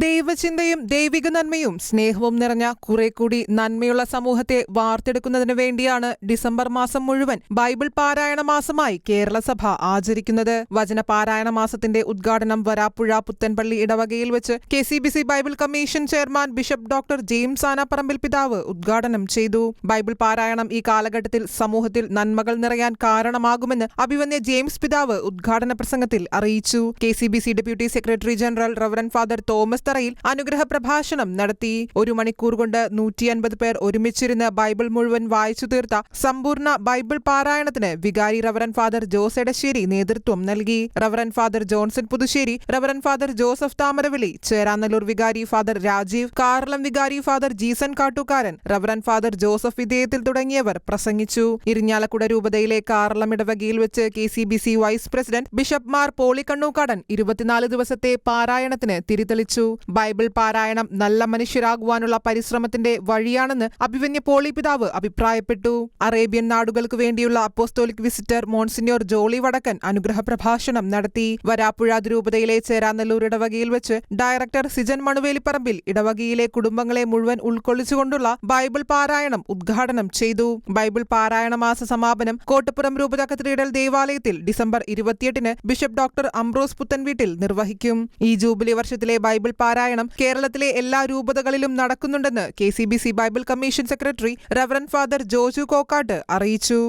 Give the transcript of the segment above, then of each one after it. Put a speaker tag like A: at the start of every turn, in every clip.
A: ദൈവചിന്തയും ദൈവിക നന്മയും സ്നേഹവും നിറഞ്ഞ കുറെ കൂടി നന്മയുള്ള സമൂഹത്തെ വാർത്തെടുക്കുന്നതിനു വേണ്ടിയാണ് ഡിസംബർ മാസം മുഴുവൻ ബൈബിൾ പാരായണ മാസമായി കേരള സഭ ആചരിക്കുന്നത്. വചന പാരായണ മാസത്തിന്റെ ഉദ്ഘാടനം വരാപ്പുഴ പുത്തൻപള്ളി ഇടവകയിൽ വെച്ച് KCBC Bible commission chairman bishop doctor James Anaparambil പിതാവ് ഉദ്ഘാടനം ചെയ്തു. ബൈബിൾ പാരായണം ഈ കാലഘട്ടത്തിൽ സമൂഹത്തിൽ നന്മകൾ നിറയാൻ കാരണമാകുമെന്ന് അഭിവന്യ ജെയിംസ് പിതാവ് ഉദ്ഘാടന പ്രസംഗത്തിൽ അറിയിച്ചു. KCBC deputy secretary general reverend father Thomas തറയിൽ അനുഗ്രഹ പ്രഭാഷണം നടത്തി. 1 മണിക്കൂർ കൊണ്ട് 150 പേർ ഒരുമിച്ചിരുന്ന് ബൈബിൾ മുഴുവൻ വായിച്ചു തീർത്ത സമ്പൂർണ്ണ ബൈബിൾ പാരായണത്തിന് വികാരി റവറന്റ് ഫാദർ ജോസ് എടശ്ശേരി നേതൃത്വം നൽകി. Reverend father Johnson Puthussery, reverend father Joseph Thamaravili, Cheranallur വികാരി ഫാദർ രാജീവ്, കാർളം വികാരി father Jeeson Kattukaran, reverend father Joseph Vidheyathil തുടങ്ങിയവർ പ്രസംഗിച്ചു. ഇരിഞ്ഞാലക്കുട രൂപതയിലെ കാർളം ഇടവകയിൽ വെച്ച് KCBC vice president bishop Mar Pauly Kannookadan 24 ദിവസത്തെ പാരായണത്തിന് തിരിതെളിച്ചു. ബൈബിൾ പാരായണം നല്ല മനുഷ്യരാകുവാനുള്ള പരിശ്രമത്തിന്റെ വഴിയാണെന്ന് അഭിവന്യ പോളി പിതാവ് അഭിപ്രായപ്പെട്ടു. അറേബ്യൻ നാടുകൾക്ക് വേണ്ടിയുള്ള അപ്പോസ്തോലിക് വിസിറ്റർ മോൺസിഞ്ഞോർ ജോളി വടക്കൻ അനുഗ്രഹ പ്രഭാഷണം നടത്തി. വരാപ്പുഴ രൂപതയിലെ ചേരാനല്ലൂർ ഇടവകയിൽ വെച്ച് ഡയറക്ടർ സിജൻ മണുവേലിപ്പറമ്പിൽ ഇടവകയിലെ കുടുംബങ്ങളെ മുഴുവൻ ഉൾക്കൊള്ളിച്ചുകൊണ്ടുള്ള ബൈബിൾ പാരായണം ഉദ്ഘാടനം ചെയ്തു. ബൈബിൾ പാരായണ മാസ സമാപനം കോട്ടപ്പുറം രൂപത കത്തീഡ്രൽ ദേവാലയത്തിൽ ഡിസംബർ 28-ന് ബിഷപ്പ് ഡോക്ടർ അംബ്രോസ് പുത്തൻവീട്ടിൽ നിർവഹിക്കും. ഈ ജൂബിലി വർഷത്തിലെ ബൈബിൾ പാരായണം കേരളത്തിലെ എല്ലാ രൂപതകളിലും നടക്കുന്നുണ്ടെന്ന് KCBC Bible commission secretary reverend father Joju Kokkat അറിയിച്ചു.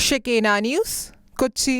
A: ഷെക്കേന ന്യൂസ്, കൊച്ചി.